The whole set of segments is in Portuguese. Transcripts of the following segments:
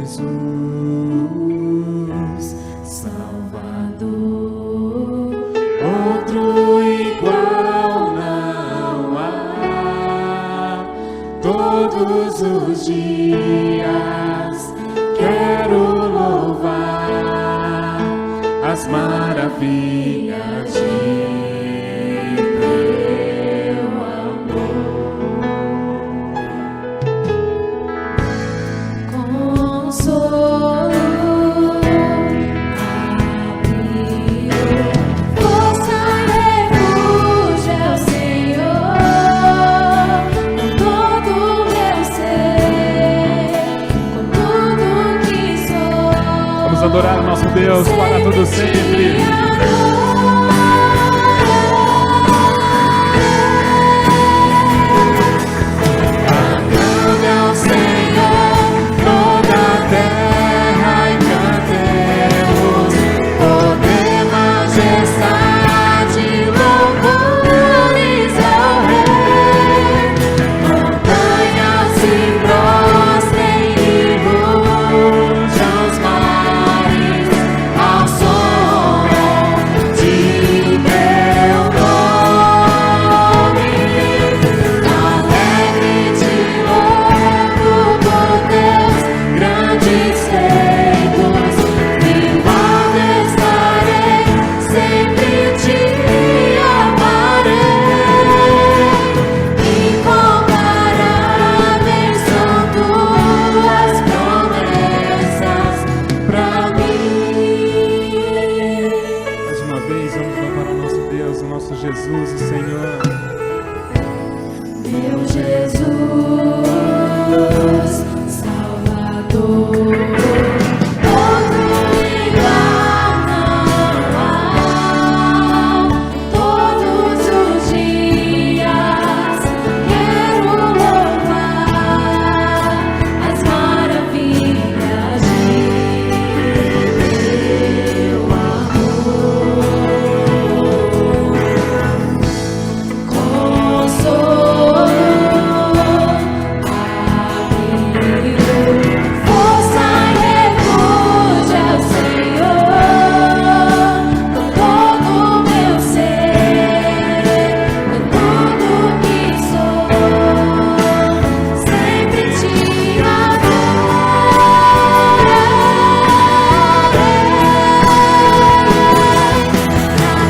Jesus, Salvador, outro igual não há. Todos os dias quero louvar as maravilhas de teu amor. Consolo, abrigo, força, refúgio é o Senhor, com todo o meu ser, com tudo que sou. Vamos adorar o nosso Deus para todo sempre. Cantando ao Senhor toda a terra e cantemos poder, majestade, louvores ao Rei. Montanhas se prostrem e rujam os mares ao som de teu nome. Alegre te louvo por teus grandes feitos, vivo estarei, sempre te amarei. Incomparáveis são tuas promessas pra mim. Mais uma vez, vamos louvar o nosso Deus, o nosso Jesus, o Senhor. Meu Jesus, Salvador, outro igual não há. Todos os dias quero louvar as maravilhas de teu amor. Consolo, abrigo, força e refúgio é o Senhor, com todo o meu ser, com tudo que sou, sempre te adorarei.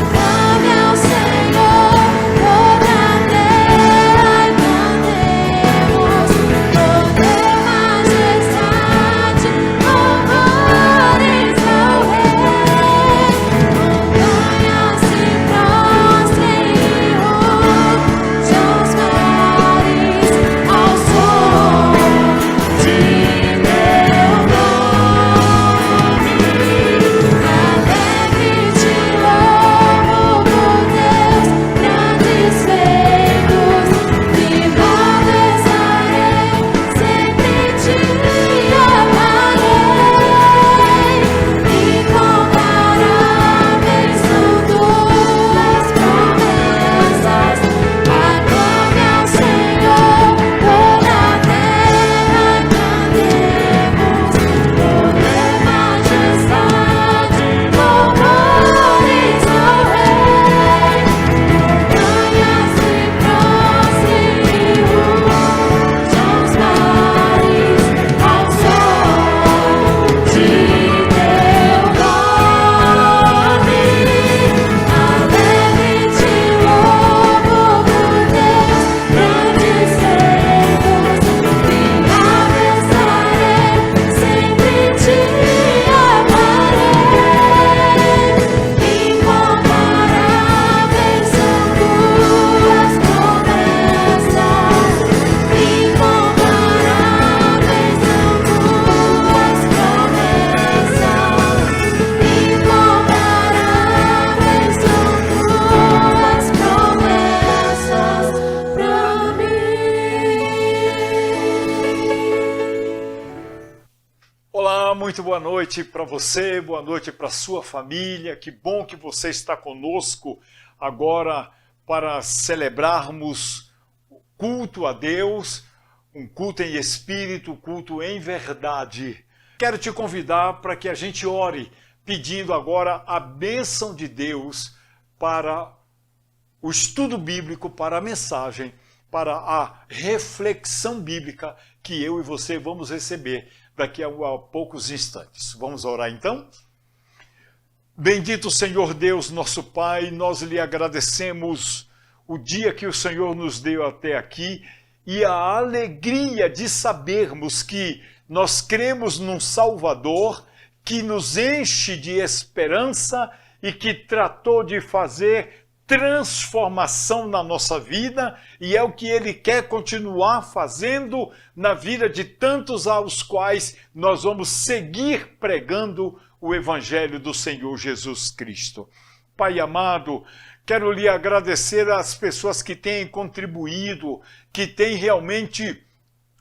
Aclame ao Senhor toda a terra e cantemos poder, majestade, louvores ao Rei. Montanhas se prostrem e rujam os mares ao som de teu nome. Alegre te louvo por teus grandes feitos, vivo estarei, sempre te amarei. Incomparáveis são tuas promessas. Aclame ao Senhor toda a terra e cantemos poder, majestade, louvores ao Rei. Montanhas se prostrem e rujam os mares ao som de teu nome. Alegre te louvo por teus grandes feitos, vivo estarei, sempre te amarei. Incomparáveis são tuas promessas, incomparáveis são tuas promessas, incomparáveis são tuas promessas pra mim. Olá, muito boa noite para você, boa noite para sua família. Que bom que você está conosco agora para celebrarmos o culto a Deus, um culto em espírito, culto em verdade. Quero te convidar para que a gente ore, pedindo agora a bênção de Deus para o estudo bíblico, para a mensagem, para a reflexão bíblica que eu e você vamos receber daqui a poucos instantes. Vamos orar então? Bendito Senhor Deus, nosso Pai, nós lhe agradecemos o dia que o Senhor nos deu até aqui e a alegria de sabermos que nós cremos num Salvador que nos enche de esperança e que tratou de fazer transformação na nossa vida, e é o que Ele quer continuar fazendo na vida de tantos aos quais nós vamos seguir pregando o Evangelho do Senhor Jesus Cristo. Pai amado, quero lhe agradecer às pessoas que têm contribuído, que têm realmente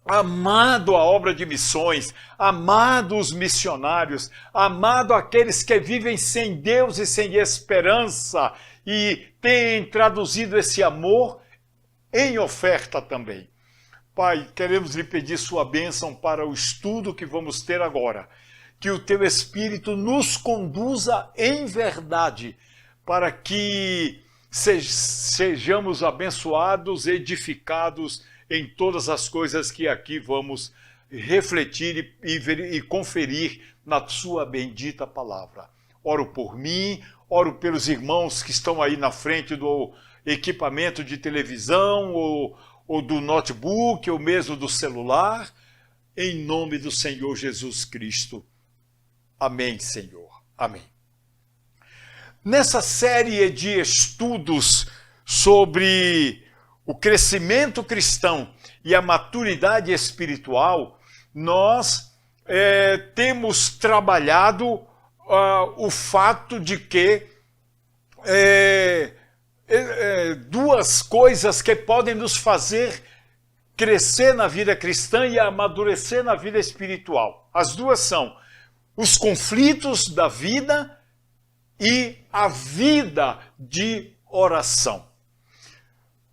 amado a obra de missões, amado os missionários, amado aqueles que vivem sem Deus e sem esperança e têm traduzido esse amor em oferta também. Pai, queremos lhe pedir sua bênção para o estudo que vamos ter agora, que o teu Espírito nos conduza em verdade, para que sejamos abençoados, edificados em todas as coisas que aqui vamos refletir e conferir na sua bendita palavra. Oro por mim, oro pelos irmãos que estão aí na frente do equipamento de televisão ou do notebook ou mesmo do celular, em nome do Senhor Jesus Cristo. Amém, Senhor. Amém. Nessa série de estudos sobre o crescimento cristão e a maturidade espiritual, nós temos trabalhado o fato de que duas coisas que podem nos fazer crescer na vida cristã e amadurecer na vida espiritual. As duas são os conflitos da vida e a vida de oração.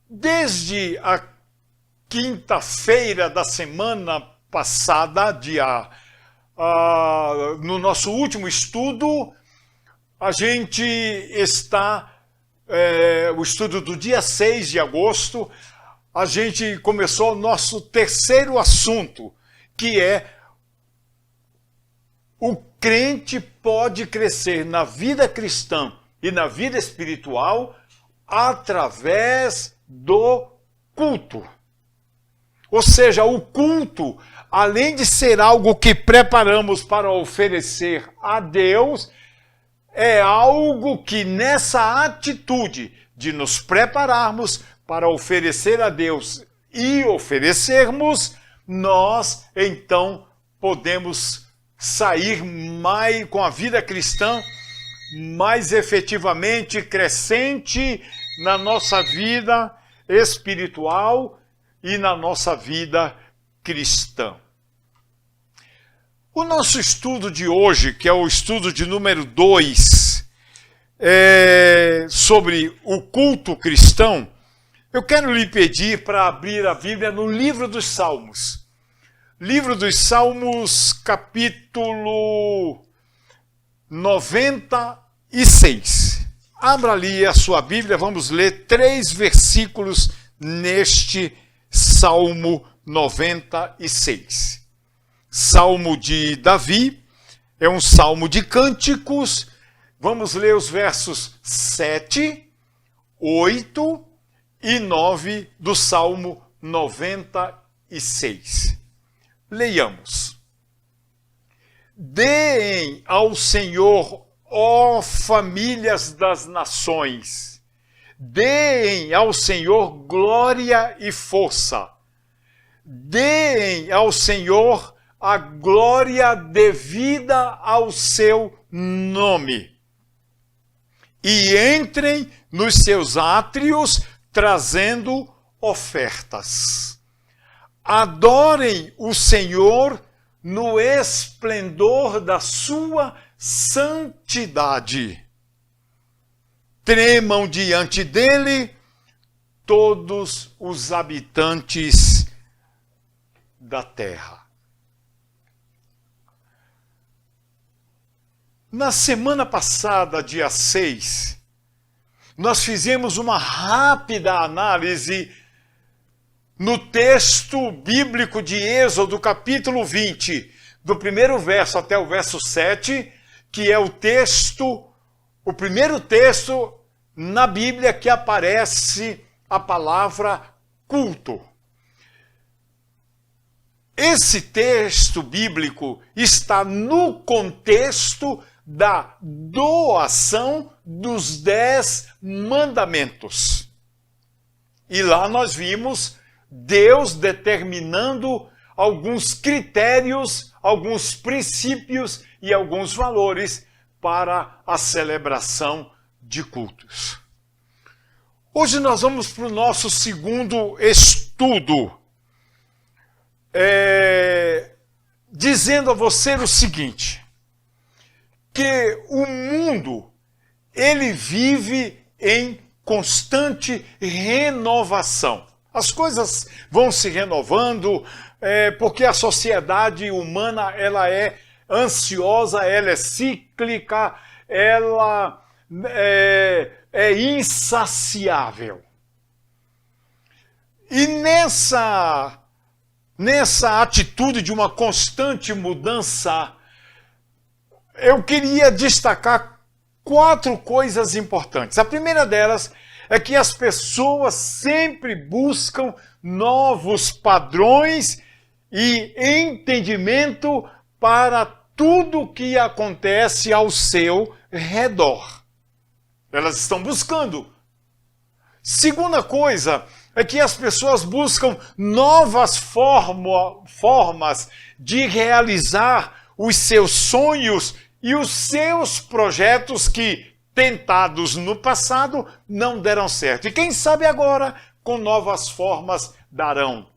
Desde a quinta-feira da semana passada, no nosso último estudo, a gente está, o estudo do dia 6 de agosto, a gente começou o nosso terceiro assunto, que é o crente pode crescer na vida cristã e na vida espiritual através do culto. Ou seja, o culto, além de ser algo que preparamos para oferecer a Deus, é algo que nessa atitude de nos prepararmos para oferecer a Deus e oferecermos, nós então podemos sair mais com a vida cristã mais efetivamente crescente na nossa vida espiritual e na nossa vida cristã. O nosso estudo de hoje, que é o estudo de número 2, sobre o culto cristão, eu quero lhe pedir para abrir a Bíblia no livro dos Salmos. Livro dos Salmos, capítulo 96. Abra ali a sua Bíblia, vamos ler 3 versículos neste Salmo 96. Salmo de Davi, é um salmo de cânticos. Vamos ler os versos 7, 8 e 9 do Salmo 96. Leiamos. Deem ao Senhor, ó famílias das nações, deem ao Senhor glória e força. Deem ao Senhor a glória devida ao seu nome. E entrem nos seus átrios trazendo ofertas. Adorem o Senhor no esplendor da sua santidade. Tremam diante dele todos os habitantes da terra. Na semana passada, dia 6, nós fizemos uma rápida análise no texto bíblico de Êxodo, capítulo 20, do primeiro verso até o verso 7, que é o primeiro texto na Bíblia que aparece a palavra culto. Esse texto bíblico está no contexto da doação dos 10 mandamentos. E lá nós vimos Deus determinando alguns critérios, alguns princípios e alguns valores para a celebração de cultos. Hoje nós vamos para o nosso segundo estudo, dizendo a você o seguinte, que o mundo, ele vive em constante renovação. As coisas vão se renovando, porque a sociedade humana, ela é ansiosa, ela é cíclica, ela é insaciável. E nessa atitude de uma constante mudança, eu queria destacar 4 coisas importantes. A primeira delas é que as pessoas sempre buscam novos padrões e entendimento para tudo que acontece ao seu redor. Elas estão buscando. Segunda coisa é que as pessoas buscam novas formas de realizar os seus sonhos e os seus projetos que, tentados no passado, não deram certo. E quem sabe agora, com novas formas, darão.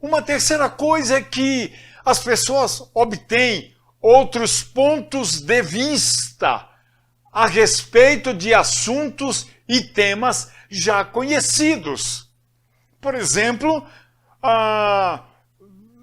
Uma terceira coisa é que as pessoas obtêm outros pontos de vista a respeito de assuntos e temas já conhecidos. Por exemplo,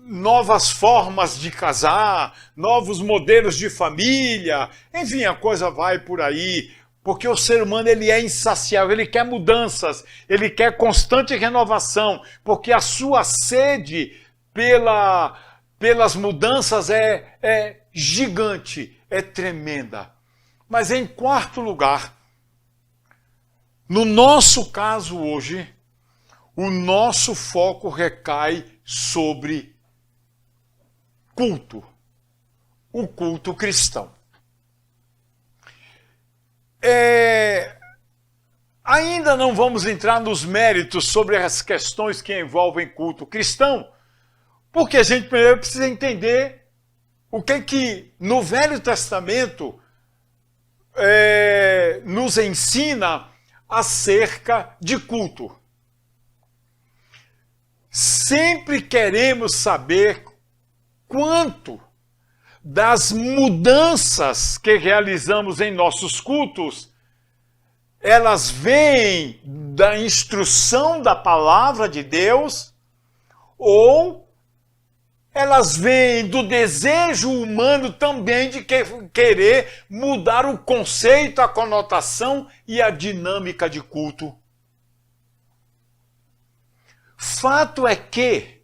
novas formas de casar, novos modelos de família, enfim, a coisa vai por aí, porque o ser humano, ele é insaciável, ele quer mudanças, ele quer constante renovação, porque a sua sede pelas mudanças é gigante, é tremenda. Mas em quarto lugar, no nosso caso hoje, o nosso foco recai sobre culto, o culto cristão. Ainda não vamos entrar nos méritos sobre as questões que envolvem culto cristão, porque a gente primeiro precisa entender o que no Velho Testamento nos ensina acerca de culto. Sempre queremos saber quanto das mudanças que realizamos em nossos cultos, elas vêm da instrução da palavra de Deus, ou elas vêm do desejo humano também de querer mudar o conceito, a conotação e a dinâmica de culto. Fato é que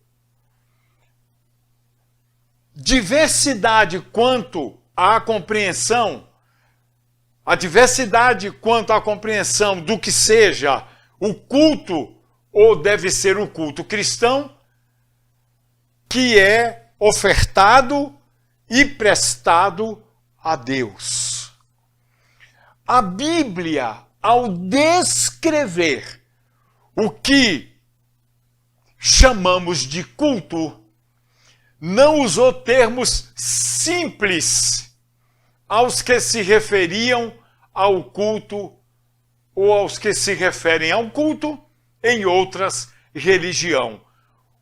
diversidade quanto à compreensão, a diversidade quanto à compreensão do que seja o culto, ou deve ser o culto cristão, que é ofertado e prestado a Deus. A Bíblia, ao descrever o que chamamos de culto, não usou termos simples aos que se referiam ao culto ou aos que se referem ao culto em outras religiões.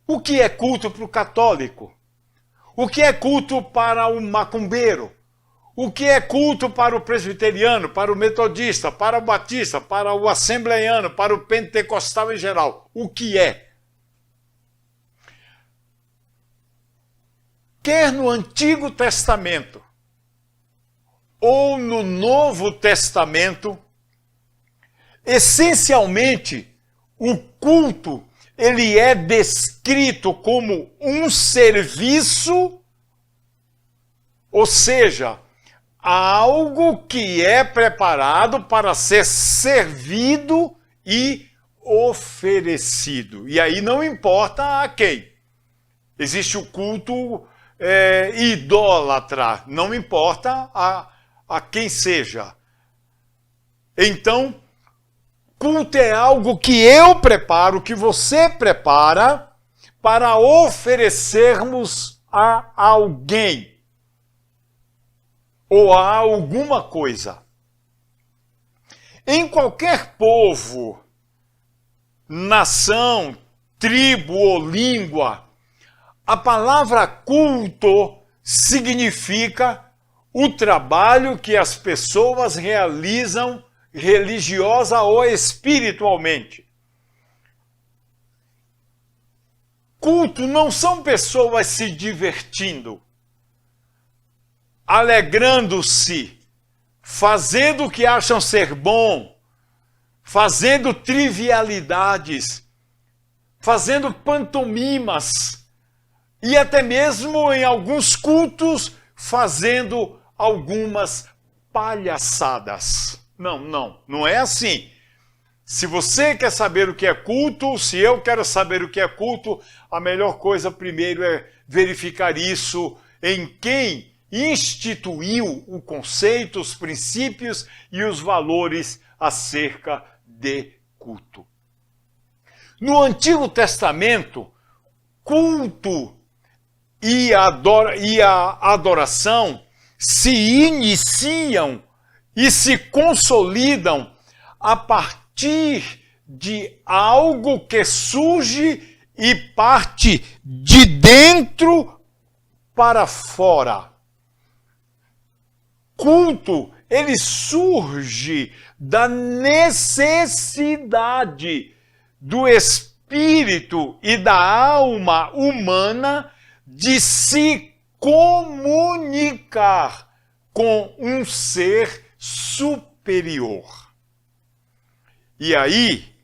O que é culto para o católico? O que é culto para o macumbeiro? O que é culto para o presbiteriano, para o metodista, para o batista, para o assembleiano, para o pentecostal em geral? O que é? Quer no Antigo Testamento, ou no Novo Testamento, essencialmente, o culto, ele é descrito como um serviço, ou seja, algo que é preparado para ser servido e oferecido. E aí não importa a quem. Existe o culto idólatra, não importa a quem seja. Então, culto é algo que eu preparo, que você prepara para oferecermos a alguém ou a alguma coisa. Em qualquer povo, nação, tribo ou língua, a palavra culto significa o trabalho que as pessoas realizam religiosa ou espiritualmente. Culto não são pessoas se divertindo, alegrando-se, fazendo o que acham ser bom, fazendo trivialidades, fazendo pantomimas e até mesmo em alguns cultos fazendo algumas palhaçadas. Não é assim. Se você quer saber o que é culto, se eu quero saber o que é culto, a melhor coisa primeiro é verificar isso em quem instituiu o conceito, os princípios e os valores acerca de culto. No Antigo Testamento, culto e a adoração se iniciam e se consolidam a partir de algo que surge e parte de dentro para fora. Culto, ele surge da necessidade do espírito e da alma humana de se comunicar com um ser superior. E aí,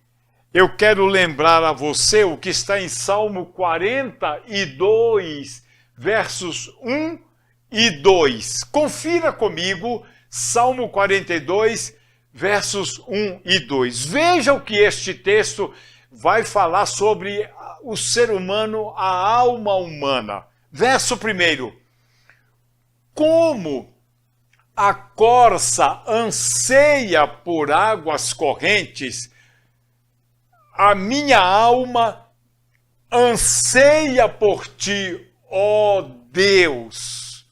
eu quero lembrar a você o que está em Salmo 42, versos 1 e 2. Confira comigo, Salmo 42, versos 1 e 2. Veja o que este texto vai falar sobre o ser humano, a alma humana. Verso 1. Como a corça anseia por águas correntes, a minha alma anseia por ti, ó Deus.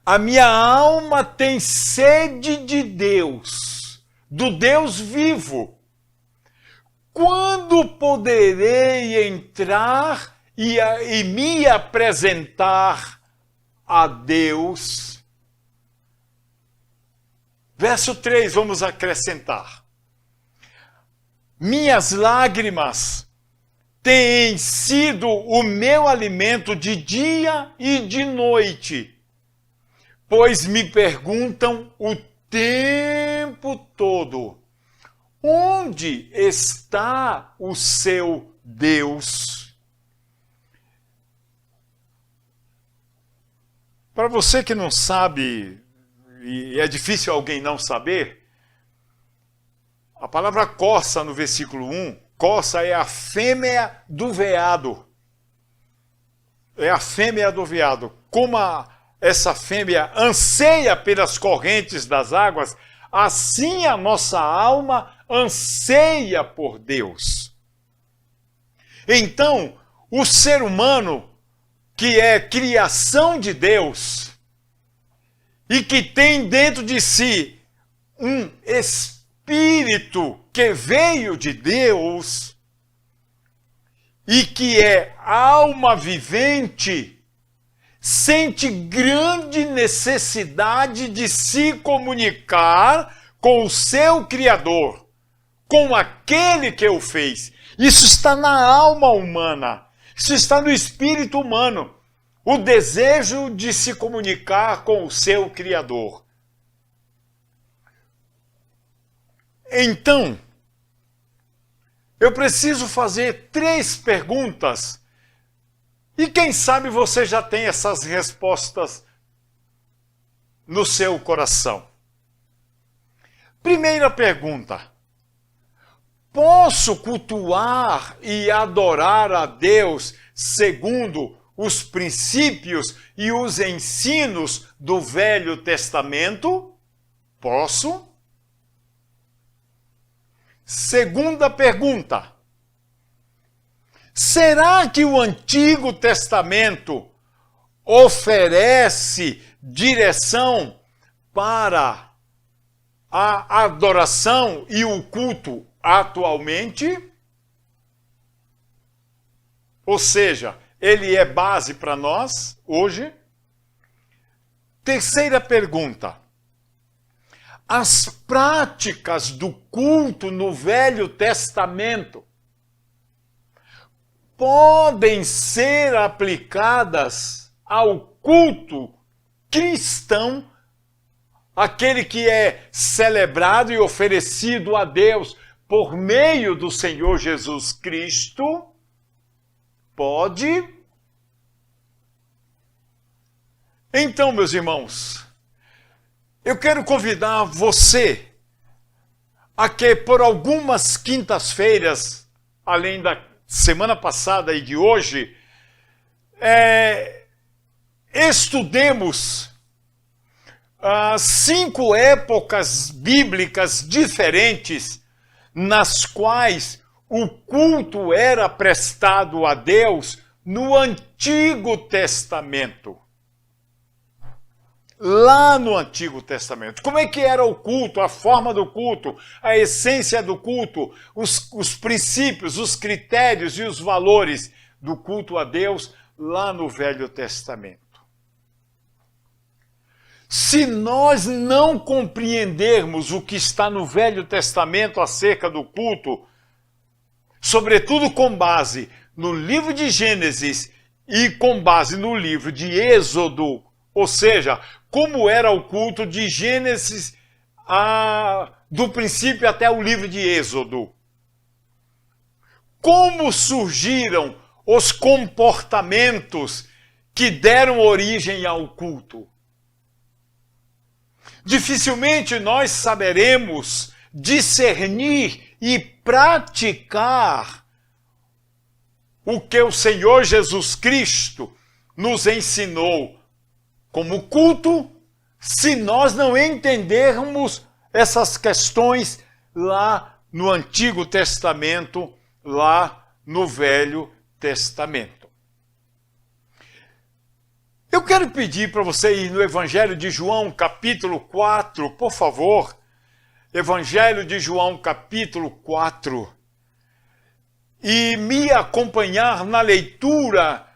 A minha alma tem sede de Deus, do Deus vivo. Quando poderei entrar e me apresentar a Deus? Verso 3, vamos acrescentar. Minhas lágrimas têm sido o meu alimento de dia e de noite, pois me perguntam o tempo todo: onde está o seu Deus? Para você que não sabe, e é difícil alguém não saber, a palavra corça no versículo 1, corça é a fêmea do veado. É a fêmea do veado. Como essa fêmea anseia pelas correntes das águas, assim a nossa alma anseia por Deus. Então, o ser humano, que é criação de Deus, e que tem dentro de si um espírito que veio de Deus, e que é alma vivente, sente grande necessidade de se comunicar com o seu Criador, com aquele que o fez. Isso está na alma humana, isso está no espírito humano. o desejo de se comunicar com o seu Criador. Então, eu preciso fazer 3 perguntas e quem sabe você já tem essas respostas no seu coração. Primeira pergunta: posso cultuar e adorar a Deus segundo os princípios e os ensinos do Velho Testamento? Posso? Segunda pergunta: será que o Antigo Testamento oferece direção para a adoração e o culto atualmente? Ou seja, ele é base para nós hoje? Terceira pergunta: as práticas do culto no Velho Testamento podem ser aplicadas ao culto cristão, aquele que é celebrado e oferecido a Deus por meio do Senhor Jesus Cristo? Pode? Então, meus irmãos, eu quero convidar você a que por algumas quintas-feiras, além da semana passada e de hoje, estudemos 5 épocas bíblicas diferentes nas quais o culto era prestado a Deus no Antigo Testamento. Lá no Antigo Testamento. Como é que era o culto, a forma do culto, a essência do culto, os princípios, os critérios e os valores do culto a Deus lá no Velho Testamento. Se nós não compreendermos o que está no Velho Testamento acerca do culto, sobretudo com base no livro de Gênesis e com base no livro de Êxodo, ou seja, como era o culto de Gênesis do princípio até o livro de Êxodo. Como surgiram os comportamentos que deram origem ao culto. Dificilmente nós saberemos discernir e praticar o que o Senhor Jesus Cristo nos ensinou como culto, se nós não entendermos essas questões lá no Antigo Testamento, lá no Velho Testamento. Eu quero pedir para você ir no Evangelho de João, capítulo 4, por favor. Evangelho de João, capítulo 4. E me acompanhar na leitura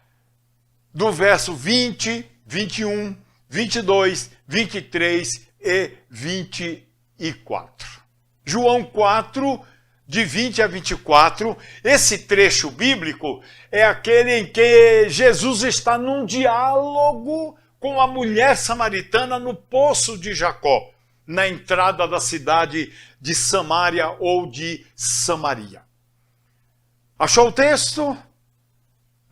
do verso 20, 21, 22, 23 e 24. João 4, de 20 a 24, esse trecho bíblico é aquele em que Jesus está num diálogo com a mulher samaritana no poço de Jacó, na entrada da cidade de Samaria ou de Samaria. Achou o texto?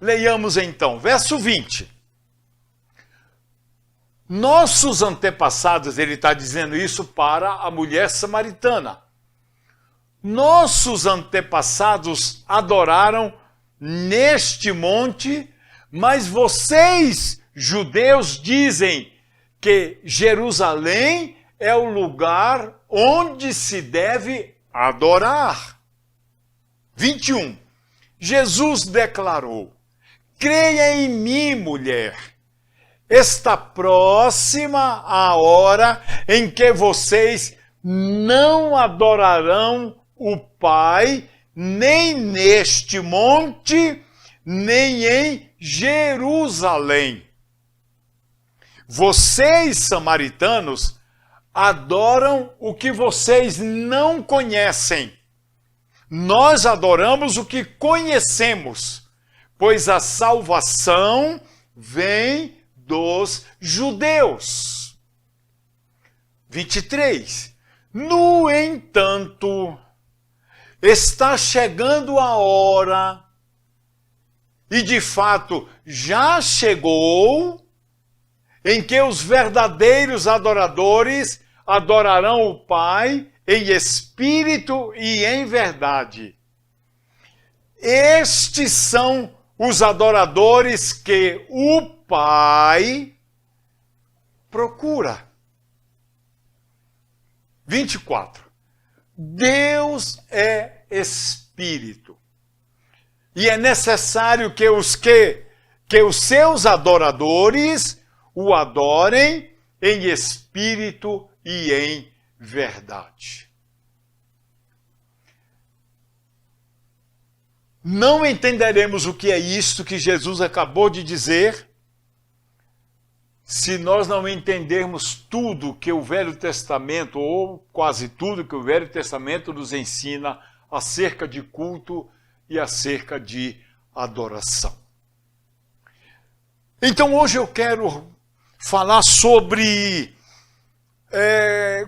Leiamos então, verso 20. Nossos antepassados, ele está dizendo isso para a mulher samaritana. Nossos antepassados adoraram neste monte, mas vocês, judeus, dizem que Jerusalém é o lugar onde se deve adorar. 21. Jesus declarou: creia em mim, mulher. Está próxima a hora em que vocês não adorarão o Pai, nem neste monte, nem em Jerusalém. Vocês, samaritanos, adoram o que vocês não conhecem. Nós adoramos o que conhecemos, pois a salvação vem dos judeus. 23. No entanto, está chegando a hora, e de fato já chegou, em que os verdadeiros adoradores adorarão o Pai em espírito e em verdade. Estes são os adoradores que o Pai procura. 24. Deus é espírito. E é necessário que os seus adoradores o adorem em espírito e em verdade. Não entenderemos o que é isto que Jesus acabou de dizer se nós não entendermos tudo que o Velho Testamento, ou quase tudo que o Velho Testamento nos ensina acerca de culto e acerca de adoração. Então hoje eu quero falar sobre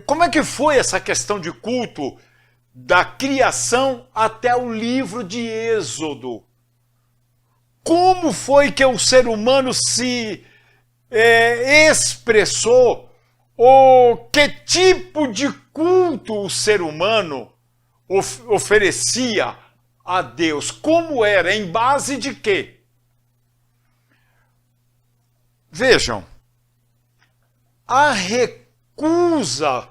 como é que foi essa questão de culto da criação até o livro de Êxodo. Como foi que o ser humano se expressou, ou que tipo de culto o ser humano oferecia a Deus? Como era? Em base de quê? Vejam, a recusa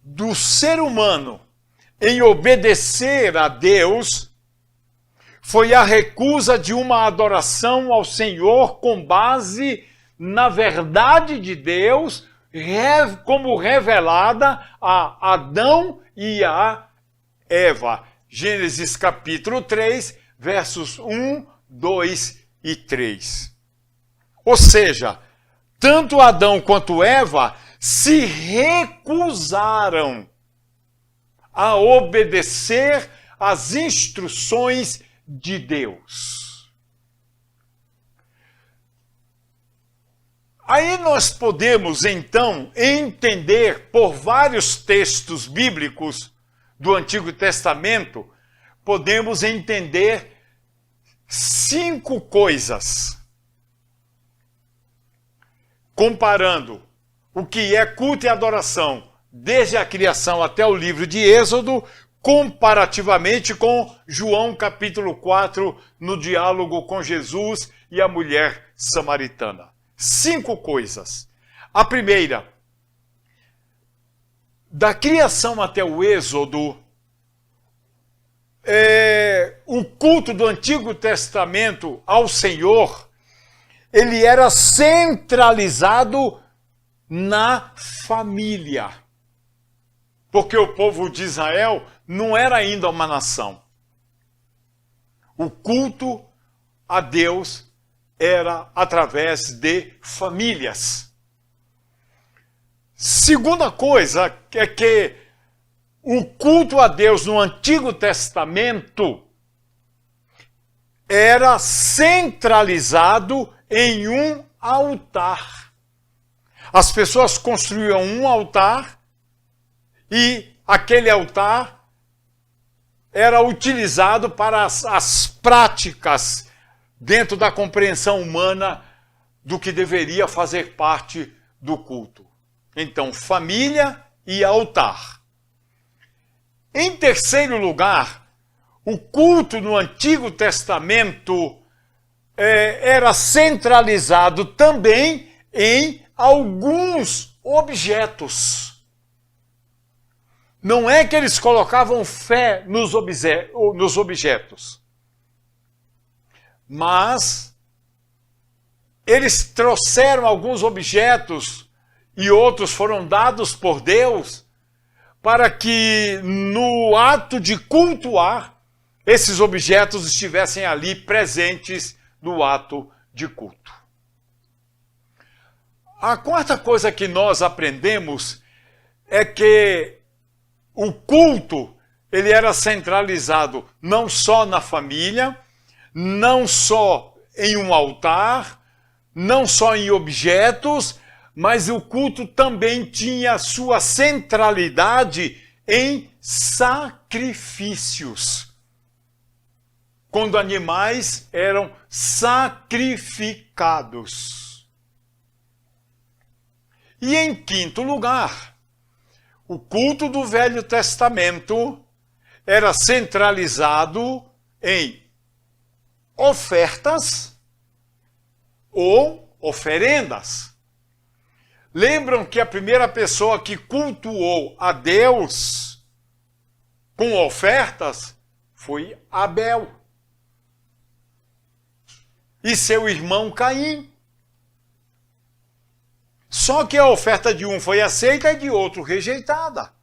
do ser humano em obedecer a Deus foi a recusa de uma adoração ao Senhor com base na verdade de Deus, como revelada a Adão e a Eva. Gênesis capítulo 3, versos 1, 2 e 3. Ou seja, tanto Adão quanto Eva se recusaram a obedecer às instruções de Deus. Aí nós podemos, então, entender por vários textos bíblicos do Antigo Testamento, podemos entender 5 coisas. Comparando o que é culto e adoração desde a criação até o livro de Êxodo, comparativamente com João capítulo 4, no diálogo com Jesus e a mulher samaritana. 5 coisas. A primeira, da criação até o Êxodo, o culto do Antigo Testamento ao Senhor, ele era centralizado na família. Porque o povo de Israel não era ainda uma nação. O culto a Deus era através de famílias. Segunda coisa é que o culto a Deus no Antigo Testamento era centralizado em um altar. As pessoas construíam um altar e aquele altar era utilizado para as práticas dentro da compreensão humana do que deveria fazer parte do culto. Então, família e altar. Em terceiro lugar, o culto no Antigo Testamento era centralizado também em alguns objetos. Não é que eles colocavam fé nos objetos, mas eles trouxeram alguns objetos e outros foram dados por Deus para que no ato de cultuar, esses objetos estivessem ali presentes no ato de culto. A quarta coisa que nós aprendemos é que o culto, ele era centralizado não só na família, não só em um altar, não só em objetos, mas o culto também tinha sua centralidade em sacrifícios. Quando animais eram sacrificados. E em quinto lugar, o culto do Velho Testamento era centralizado em ofertas ou oferendas. Lembram que a primeira pessoa que cultuou a Deus com ofertas foi Abel e seu irmão Caim. Só que a oferta de um foi aceita e de outro rejeitada.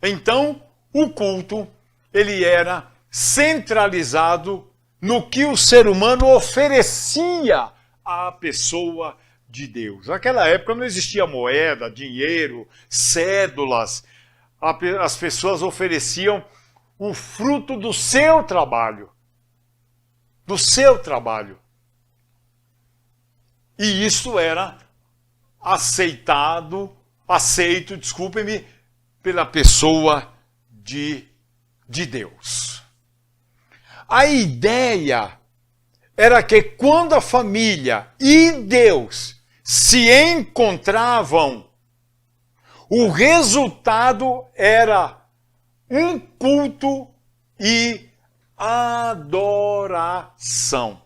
Então, o culto, ele era centralizado no que o ser humano oferecia à pessoa de Deus. Naquela época não existia moeda, dinheiro, cédulas. As pessoas ofereciam o fruto do seu trabalho. Do seu trabalho. E isso era aceito, desculpem-me, pela pessoa de Deus. A ideia era que quando a família e Deus se encontravam, o resultado era um culto e adoração.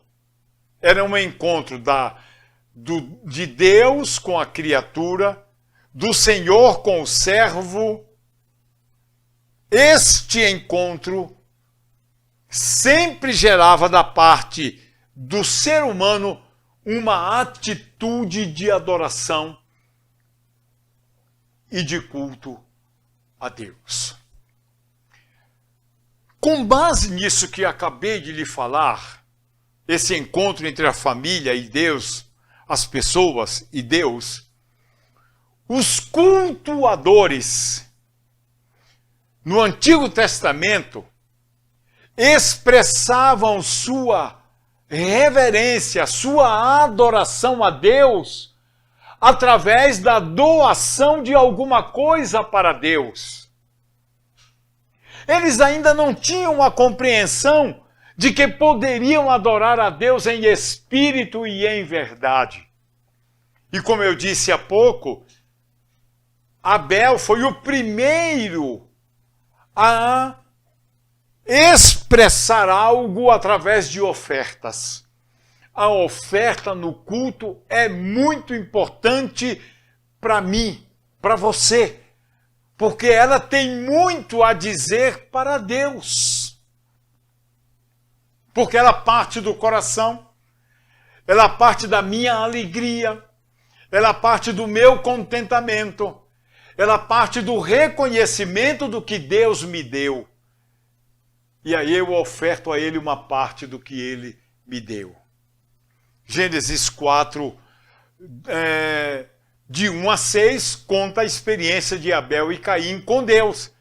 Era um encontro de Deus com a criatura, do Senhor com o servo. Este encontro sempre gerava da parte do ser humano uma atitude de adoração e de culto a Deus. Com base nisso que acabei de lhe falar, esse encontro entre a família e Deus, as pessoas e Deus, os cultuadores no Antigo Testamento expressavam sua reverência, sua adoração a Deus através da doação de alguma coisa para Deus. Eles ainda não tinham a compreensão de que poderiam adorar a Deus em espírito e em verdade. E como eu disse há pouco, Abel foi o primeiro a expressar algo através de ofertas. A oferta no culto é muito importante para mim, para você, porque ela tem muito a dizer para Deus. Porque ela parte do coração, ela parte da minha alegria, ela parte do meu contentamento, ela parte do reconhecimento do que Deus me deu. E aí eu oferto a Ele uma parte do que Ele me deu. Gênesis 4, de 1 a 6, conta a experiência de Abel e Caim com Deus.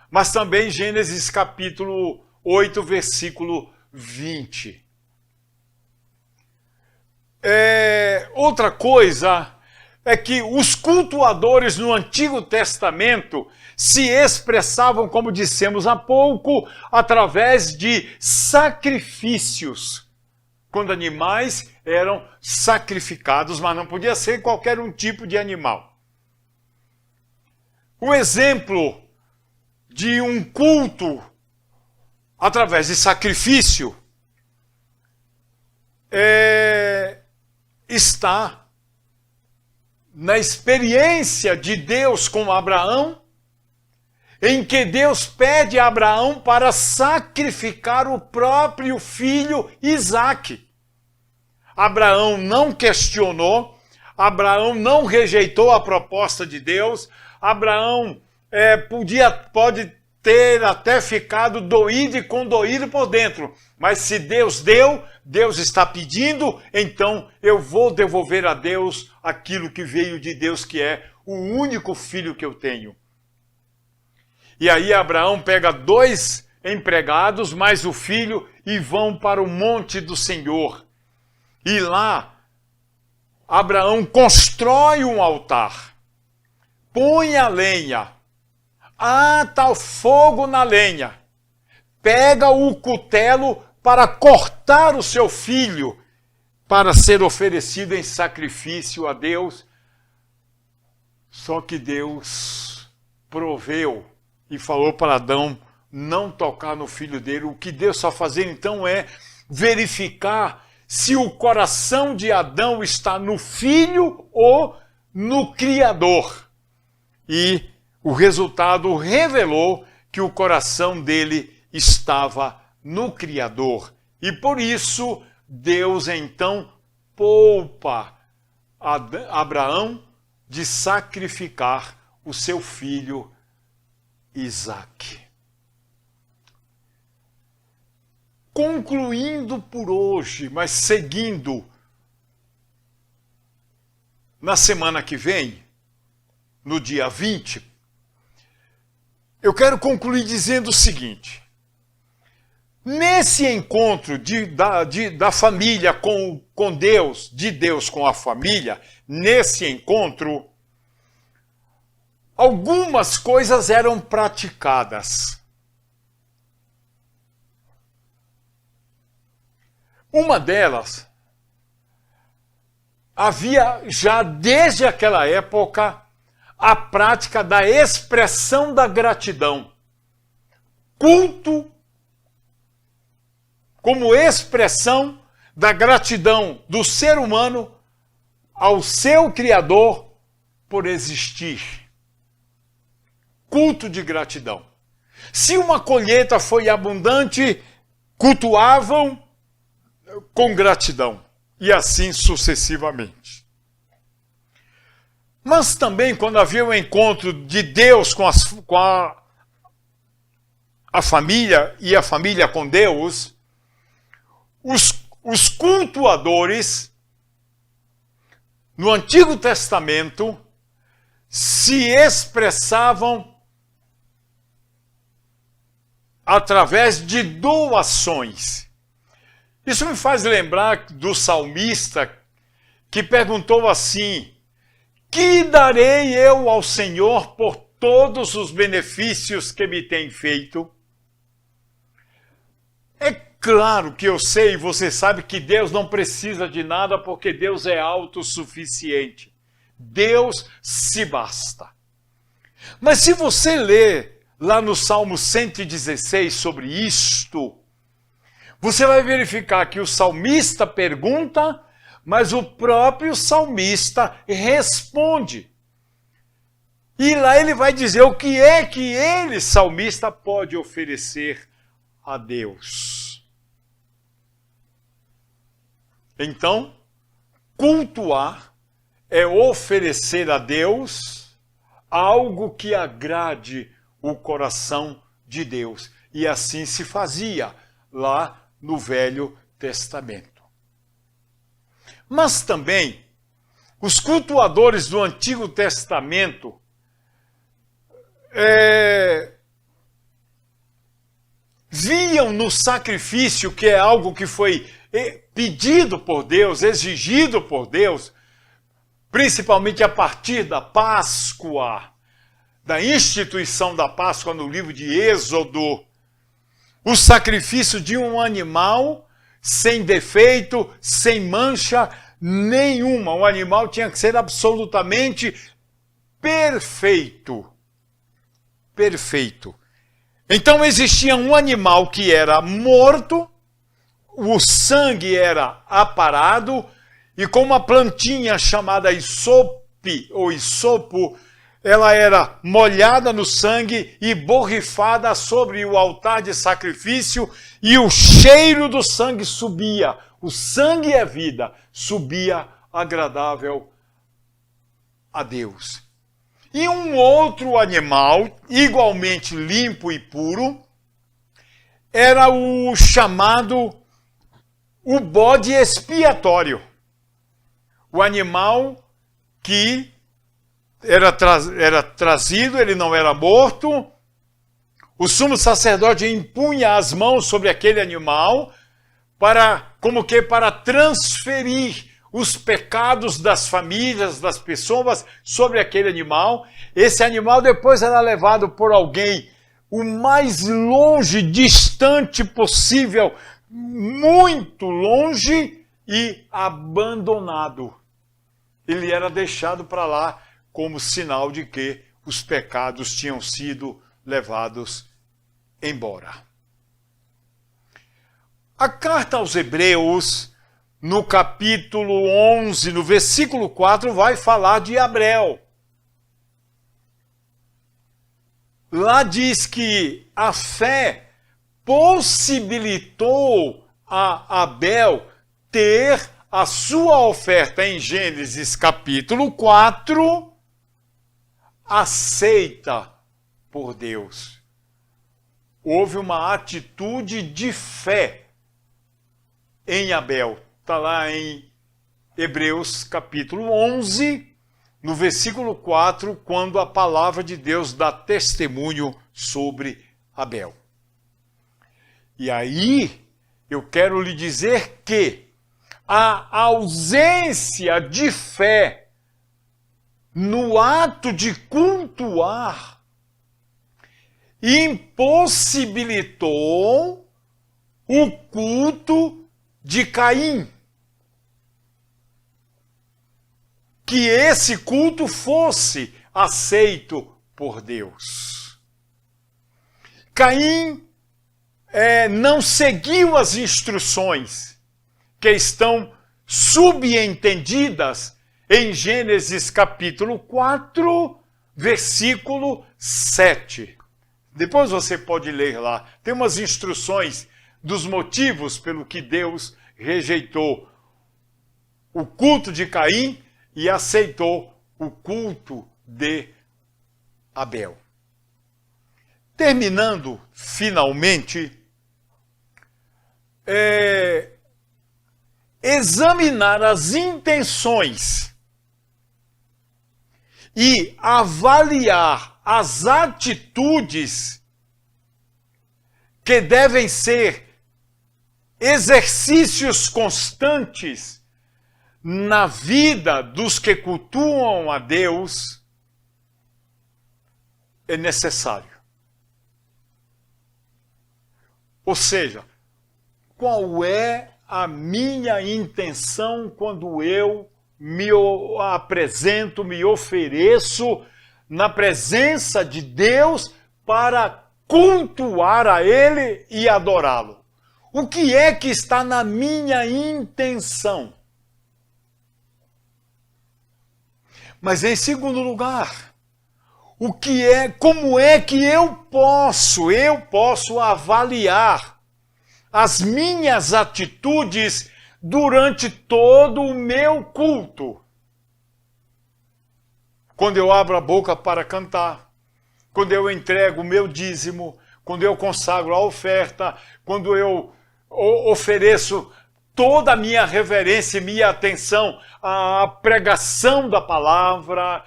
Mas também Gênesis capítulo 8, versículo 20. Outra coisa é que os cultuadores no Antigo Testamento se expressavam, como dissemos há pouco, através de sacrifícios. Quando animais eram sacrificados, mas não podia ser qualquer um tipo de animal. Um exemplo de um culto através de sacrifício está na experiência de Deus com Abraão, em que Deus pede a Abraão para sacrificar o próprio filho Isaque. Abraão não questionou, Abraão não rejeitou a proposta de Deus, Abraão pode ter até ficado doído e condoído por dentro, mas se Deus deu, Deus está pedindo, então eu vou devolver a Deus aquilo que veio de Deus, que é o único filho que eu tenho. E aí Abraão pega 2 empregados, mais o filho, e vão para o monte do Senhor. E lá, Abraão constrói um altar, põe a lenha, ata o fogo na lenha, pega o cutelo para cortar o seu filho, para ser oferecido em sacrifício a Deus. Só que Deus proveu e falou para Adão não tocar no filho dele. O que Deus só fazer então é verificar se o coração de Adão está no filho ou no Criador. E o resultado revelou que o coração dele estava no Criador. E por isso, Deus então poupa Abraão de sacrificar o seu filho Isaque. Concluindo por hoje, mas seguindo na semana que vem, no dia 20, eu quero concluir dizendo o seguinte: nesse encontro da família com Deus, de Deus com a família, nesse encontro, algumas coisas eram praticadas. Uma delas, havia já desde aquela época a prática da expressão da gratidão. Culto como expressão da gratidão do ser humano ao seu Criador por existir. Culto de gratidão. Se uma colheita foi abundante, cultuavam com gratidão, e assim sucessivamente. Mas também, quando havia um encontro de Deus com a família e a família com Deus, os cultuadores no Antigo Testamento se expressavam através de doações. Isso me faz lembrar do salmista que perguntou assim: que darei eu ao Senhor por todos os benefícios que me tem feito? É claro que eu sei e você sabe que Deus não precisa de nada porque Deus é autossuficiente. Deus se basta. Mas se você ler lá no Salmo 116 sobre isto, você vai verificar que o salmista pergunta, mas o próprio salmista responde. E lá ele vai dizer o que é que ele, salmista, pode oferecer a Deus. Então, cultuar é oferecer a Deus algo que agrade o coração de Deus. E assim se fazia lá no Velho Testamento. Mas também, os cultuadores do Antigo Testamento viam no sacrifício, que é algo que foi pedido por Deus, exigido por Deus, principalmente a partir da Páscoa, da instituição da Páscoa no livro de Êxodo, o sacrifício de um animal sem defeito, sem mancha nenhuma. O animal tinha que ser absolutamente perfeito. Perfeito. Então existia um animal que era morto, o sangue era aparado, e com uma plantinha chamada isope ou isopo, ela era molhada no sangue e borrifada sobre o altar de sacrifício, e o cheiro do sangue subia. O sangue é vida, subia agradável a Deus. E um outro animal, igualmente limpo e puro, era o chamado o bode expiatório. O animal que era trazido, ele não era morto, o sumo sacerdote impunha as mãos sobre aquele animal para transferir os pecados das famílias, das pessoas sobre aquele animal. Esse animal depois era levado por alguém o mais longe, distante possível, muito longe, e abandonado. Ele era deixado para lá como sinal de que os pecados tinham sido levados embora. A carta aos Hebreus, no capítulo 11, no versículo 4, vai falar de Abel. Lá diz que a fé possibilitou a Abel ter a sua oferta em Gênesis capítulo 4 aceita por Deus. Houve uma atitude de fé em Abel. Está lá em Hebreus capítulo 11, no versículo 4, quando a palavra de Deus dá testemunho sobre Abel. E aí, eu quero lhe dizer que a ausência de fé no ato de cultuar impossibilitou o culto de Caim. Que esse culto fosse aceito por Deus. Caim não seguiu as instruções que estão subentendidas em Gênesis capítulo 4, versículo 7. Depois você pode ler lá. Tem umas instruções dos motivos pelo que Deus rejeitou o culto de Caim e aceitou o culto de Abel. Terminando, finalmente, examinar as intenções e avaliar as atitudes que devem ser exercícios constantes na vida dos que cultuam a Deus, é necessário. Ou seja, qual é a minha intenção quando eu me apresento, me ofereço na presença de Deus para cultuar a Ele e adorá-lo? O que é que está na minha intenção? Mas em segundo lugar, como é que eu posso avaliar as minhas atitudes durante todo o meu culto? Quando eu abro a boca para cantar, quando eu entrego o meu dízimo, quando eu consagro a oferta, quando eu ofereço toda a minha reverência e minha atenção à pregação da palavra,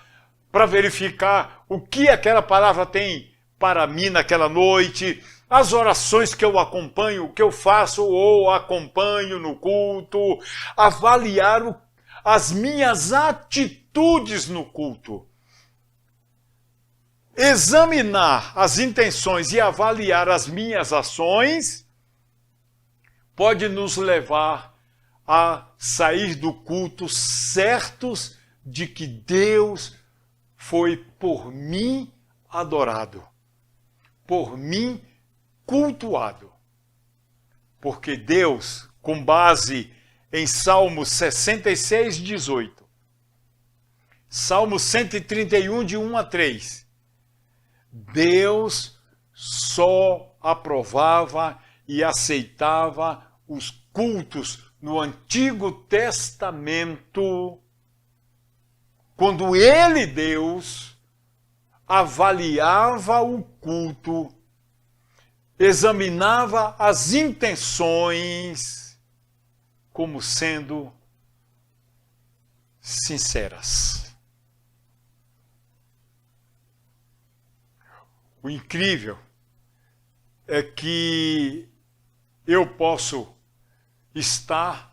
para verificar o que aquela palavra tem para mim naquela noite, as orações que eu acompanho, que eu faço ou acompanho no culto, avaliar as minhas atitudes no culto. Examinar as intenções e avaliar as minhas ações pode nos levar a sair do culto certos de que Deus foi por mim adorado, por mim cultuado. Porque Deus, com base em Salmo 66, 18, Salmo 131, de 1 a 3, Deus só aprovava e aceitava os cultos no Antigo Testamento quando Ele, Deus, avaliava o culto, examinava as intenções como sendo sinceras. O incrível é que eu posso está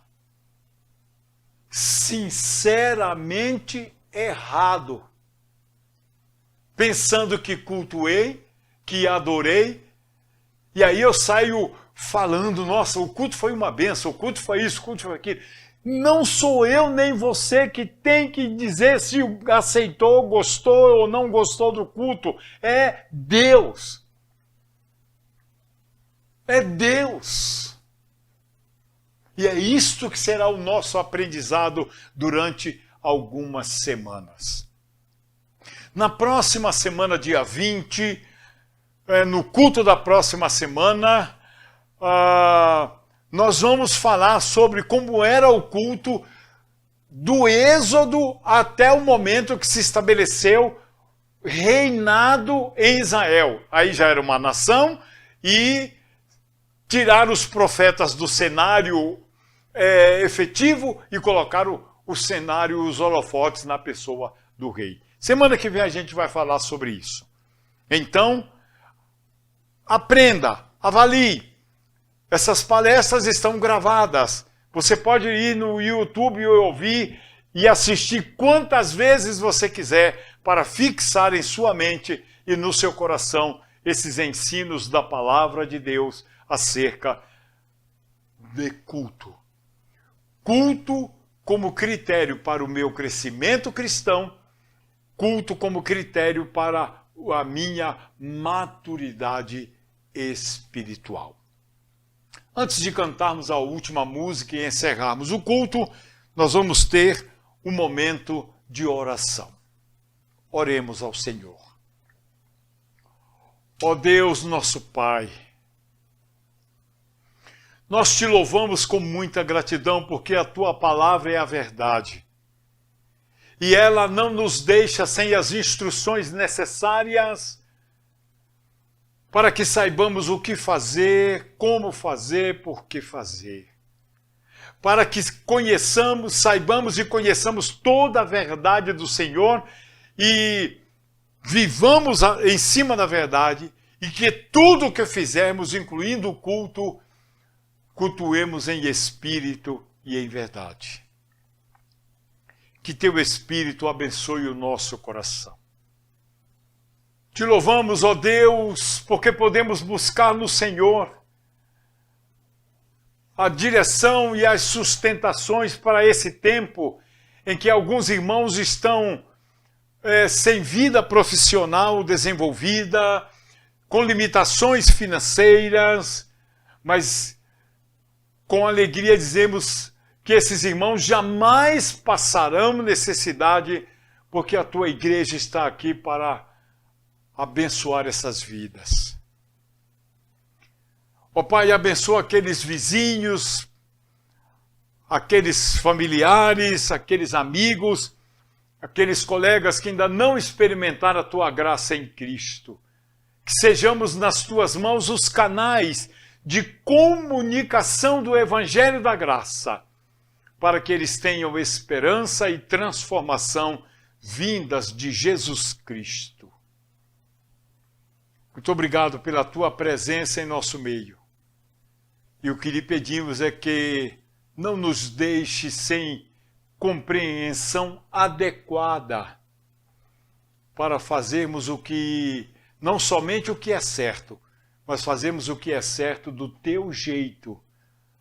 sinceramente errado, pensando que cultuei, que adorei, e aí eu saio falando, nossa, o culto foi uma bênção, o culto foi isso, o culto foi aquilo. Não sou eu nem você que tem que dizer se aceitou, gostou ou não gostou do culto. É Deus. É Deus. E é isto que será o nosso aprendizado durante algumas semanas. Na próxima semana, dia 20, no culto da próxima semana, nós vamos falar sobre como era o culto do Êxodo até o momento que se estabeleceu reinado em Israel. Aí já era uma nação e tirar os profetas do cenário efetivo e colocar o cenário, os holofotes na pessoa do rei. Semana que vem a gente vai falar sobre isso. Então, aprenda, avalie. Essas palestras estão gravadas. Você pode ir no YouTube e ouvir e assistir quantas vezes você quiser para fixar em sua mente e no seu coração esses ensinos da palavra de Deus acerca de culto. Culto como critério para o meu crescimento cristão, culto como critério para a minha maturidade espiritual. Antes de cantarmos a última música e encerrarmos o culto, nós vamos ter um momento de oração. Oremos ao Senhor. Ó Deus, nosso Pai, nós te louvamos com muita gratidão porque a tua palavra é a verdade. E ela não nos deixa sem as instruções necessárias para que saibamos o que fazer, como fazer, por que fazer. Para que conheçamos, saibamos e conheçamos toda a verdade do Senhor e vivamos em cima da verdade e que tudo o que fizermos, incluindo o culto, cultuemos em espírito e em verdade. Que teu Espírito abençoe o nosso coração. Te louvamos, ó Deus, porque podemos buscar no Senhor a direção e as sustentações para esse tempo em que alguns irmãos estão sem vida profissional desenvolvida, com limitações financeiras, mas com alegria dizemos que esses irmãos jamais passarão necessidade, porque a tua igreja está aqui para abençoar essas vidas. Ó Pai, abençoa aqueles vizinhos, aqueles familiares, aqueles amigos, aqueles colegas que ainda não experimentaram a tua graça em Cristo. Que sejamos nas tuas mãos os canais de comunicação do Evangelho da Graça, para que eles tenham esperança e transformação vindas de Jesus Cristo. Muito obrigado pela tua presença em nosso meio. E o que lhe pedimos é que não nos deixe sem compreensão adequada para fazermos o que, não somente o que é certo, mas fazermos o que é certo do teu jeito,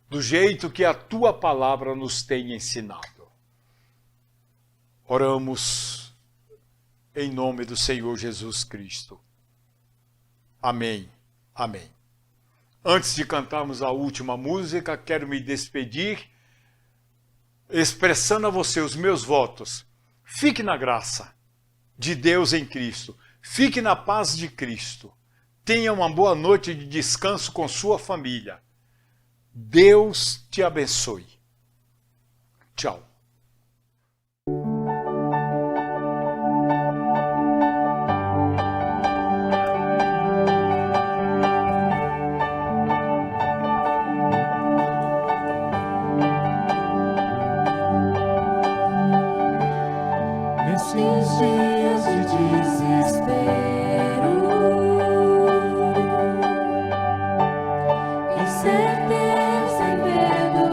do jeito que a tua palavra nos tem ensinado. Oramos em nome do Senhor Jesus Cristo. Amém. Amém. Antes de cantarmos a última música, quero me despedir, expressando a você os meus votos. Fique na graça de Deus em Cristo. Fique na paz de Cristo. Tenha uma boa noite de descanso com sua família. Deus te abençoe. Tchau. Nesses dias de desespero, incerteza e medo,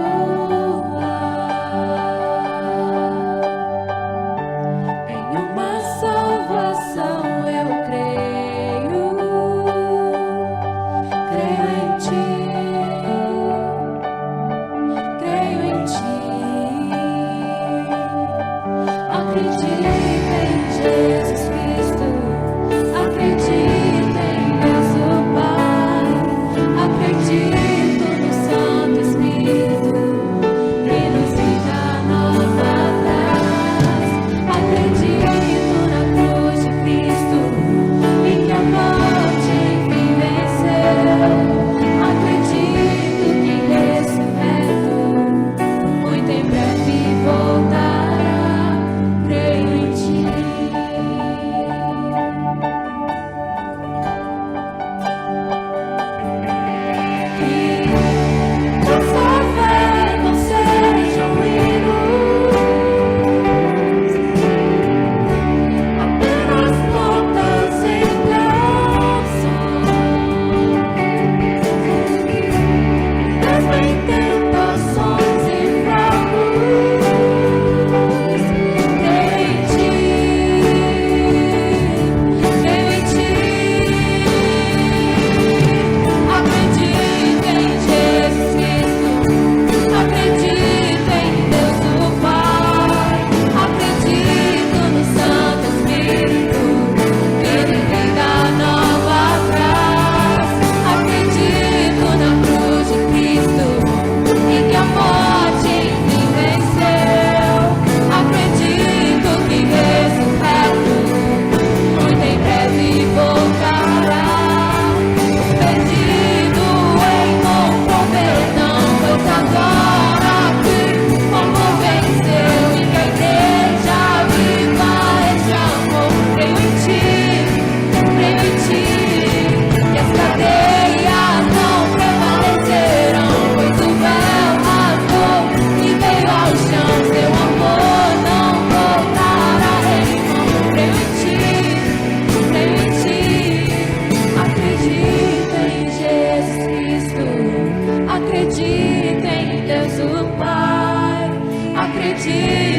de ti.